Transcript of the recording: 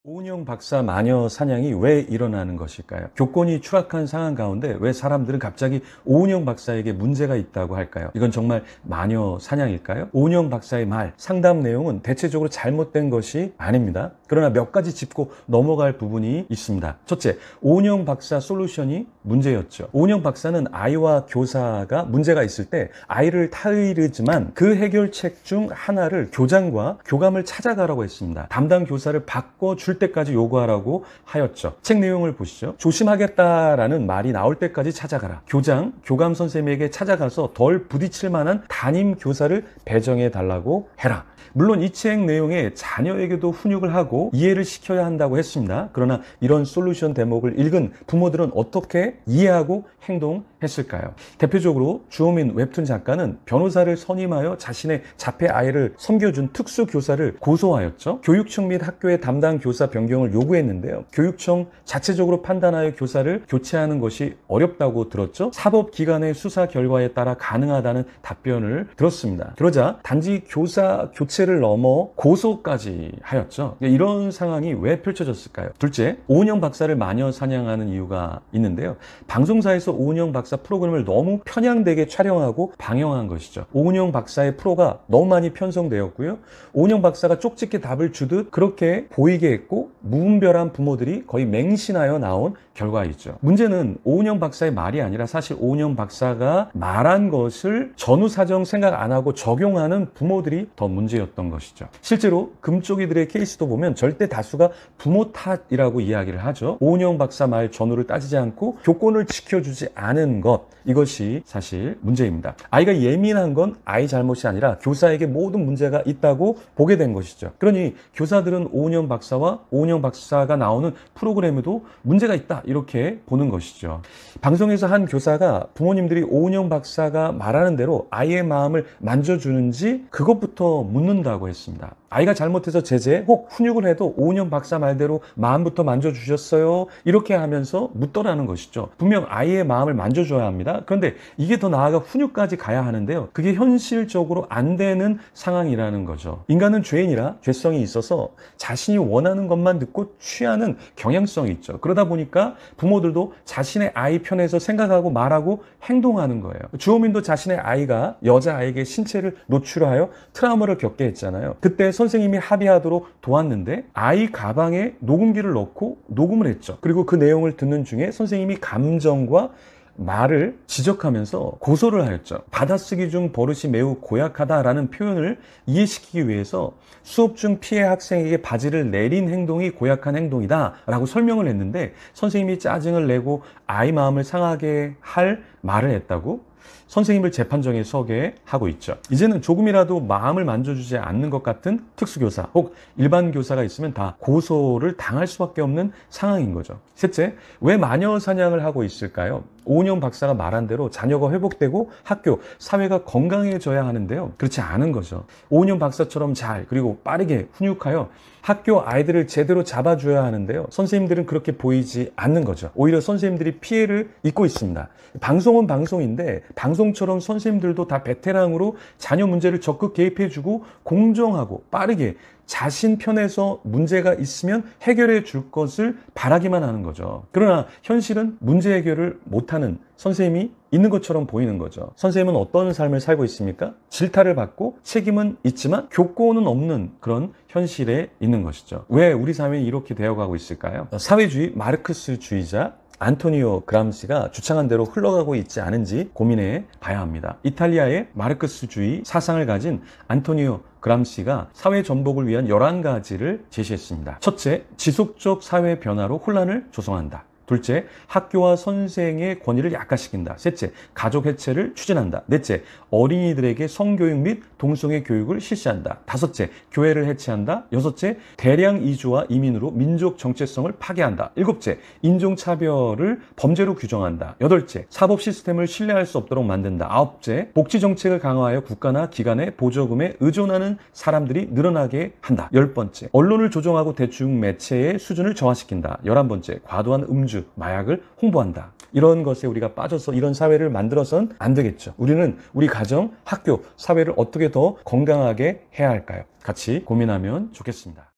오은영 박사 마녀 사냥이 왜 일어나는 것일까요? 교권이 추락한 상황 가운데 왜 사람들은 갑자기 오은영 박사에게 문제가 있다고 할까요? 이건 정말 마녀 사냥일까요? 오은영 박사의 말, 상담 내용은 대체적으로 잘못된 것이 아닙니다. 그러나 몇 가지 짚고 넘어갈 부분이 있습니다. 첫째, 오은영 박사 솔루션이 문제였죠. 오은영 박사는 아이와 교사가 문제가 있을 때 아이를 타이르지만 그 해결책 중 하나를 교장과 교감을 찾아가라고 했습니다. 담당 교사를 바꿔줄 때까지 요구하라고 하였죠. 책 내용을 보시죠. 조심하겠다라는 말이 나올 때까지 찾아가라. 교장, 교감 선생님에게 찾아가서 덜 부딪힐 만한 담임 교사를 배정해 달라고 해라. 물론 이 책 내용에 자녀에게도 훈육을 하고 이해를 시켜야 한다고 했습니다. 그러나 이런 솔루션 대목을 읽은 부모들은 어떻게 이해하고 행동했을까요? 대표적으로 주호민 웹툰 작가는 변호사를 선임하여 자신의 자폐 아이를 섬겨준 특수교사를 고소하였죠. 교육청 및 학교의 담당 교사 변경을 요구했는데요. 교육청 자체적으로 판단하여 교사를 교체하는 것이 어렵다고 들었죠. 사법기관의 수사 결과에 따라 가능하다는 답변을 들었습니다. 그러자 단지 교사 교체를 넘어 고소까지 하였죠. 이런 상황이 왜 펼쳐졌을까요? 둘째, 오은영 박사를 마녀 사냥하는 이유가 있는데요. 방송사에서 오은영 박사 프로그램을 너무 편향되게 촬영하고 방영한 것이죠. 오은영 박사의 프로가 너무 많이 편성되었고요. 오은영 박사가 쪽집게 답을 주듯 그렇게 보이게 했고 무분별한 부모들이 거의 맹신하여 나온 결과이죠. 문제는 오은영 박사의 말이 아니라 사실 오은영 박사가 말한 것을 전후사정 생각 안 하고 적용하는 부모들이 더 문제였던 것이죠. 실제로 금쪽이들의 케이스도 보면 절대 다수가 부모 탓이라고 이야기를 하죠. 오은영 박사 말 전후를 따지지 않고 교권을 지켜주지 않은 것, 이것이 사실 문제입니다. 아이가 예민한 건 아이 잘못이 아니라 교사에게 모든 문제가 있다고 보게 된 것이죠. 그러니 교사들은 오은영 박사와 오은영 박사가 나오는 프로그램에도 문제가 있다, 이렇게 보는 것이죠. 방송에서 한 교사가 부모님들이 오은영 박사가 말하는 대로 아이의 마음을 만져주는지 그것부터 묻는다고 했습니다. 아이가 잘못해서 제재 혹 훈육을 해도 오은영 박사 말대로 마음부터 만져주셨어요? 이렇게 하면서 묻더라는 것이죠. 분명 아이의 마음을 만져줘야 합니다. 그런데 이게 더 나아가 훈육까지 가야 하는데요. 그게 현실적으로 안 되는 상황이라는 거죠. 인간은 죄인이라 죄성이 있어서 자신이 원하는 것만 듣고 취하는 경향성이 있죠. 그러다 보니까 부모들도 자신의 아이 편에서 생각하고 말하고 행동하는 거예요. 주호민도 자신의 아이가 여자아이에게 신체를 노출하여 트라우마를 겪게 했잖아요. 그때 선생님이 합의하도록 도왔는데 아이 가방에 녹음기를 넣고 녹음을 했죠. 그리고 그 내용을 듣는 중에 선생님이 감정과 말을 지적하면서 고소를 하였죠. 받아쓰기 중 버릇이 매우 고약하다라는 표현을 이해시키기 위해서 수업 중 피해 학생에게 바지를 내린 행동이 고약한 행동이다 라고 설명을 했는데 선생님이 짜증을 내고 아이 마음을 상하게 할 말을 했다고 선생님을 재판정에 서게 하고 있죠. 이제는 조금이라도 마음을 만져주지 않는 것 같은 특수교사 혹 일반 교사가 있으면 다 고소를 당할 수밖에 없는 상황인 거죠. 셋째, 왜 마녀 사냥을 하고 있을까요? 오은영 박사가 말한 대로 자녀가 회복되고 학교, 사회가 건강해져야 하는데요. 그렇지 않은 거죠. 오은영 박사처럼 잘 그리고 빠르게 훈육하여 학교 아이들을 제대로 잡아줘야 하는데요. 선생님들은 그렇게 보이지 않는 거죠. 오히려 선생님들이 피해를 입고 있습니다. 방송은 방송인데 방송처럼 선생님들도 다 베테랑으로 자녀 문제를 적극 개입해주고 공정하고 빠르게 자신 편에서 문제가 있으면 해결해 줄 것을 바라기만 하는 거죠. 그러나 현실은 문제 해결을 못하는 선생님이 있는 것처럼 보이는 거죠. 선생님은 어떤 삶을 살고 있습니까? 질타를 받고 책임은 있지만 교권은 없는 그런 현실에 있는 것이죠. 왜 우리 사회는 이렇게 되어가고 있을까요? 사회주의 마르크스주의자 안토니오 그람시가 주창한 대로 흘러가고 있지 않은지 고민해 봐야 합니다. 이탈리아의 마르크스주의 사상을 가진 안토니오 그람시가 사회 전복을 위한 11가지를 제시했습니다. 첫째, 지속적 사회 변화로 혼란을 조성한다. 둘째, 학교와 선생의 권위를 약화시킨다. 셋째, 가족 해체를 추진한다. 넷째, 어린이들에게 성교육 및 동성애 교육을 실시한다. 다섯째, 교회를 해체한다. 여섯째, 대량 이주와 이민으로 민족 정체성을 파괴한다. 일곱째, 인종차별을 범죄로 규정한다. 여덟째, 사법 시스템을 신뢰할 수 없도록 만든다. 아홉째, 복지 정책을 강화하여 국가나 기관의 보조금에 의존하는 사람들이 늘어나게 한다. 열 번째, 언론을 조종하고 대중 매체의 수준을 저하시킨다. 11번째, 과도한 음주, 마약을 홍보한다. 이런 것에 우리가 빠져서 이런 사회를 만들어서는 안 되겠죠. 우리는 우리 가정, 학교, 사회를 어떻게 더 건강하게 해야 할까요? 같이 고민하면 좋겠습니다.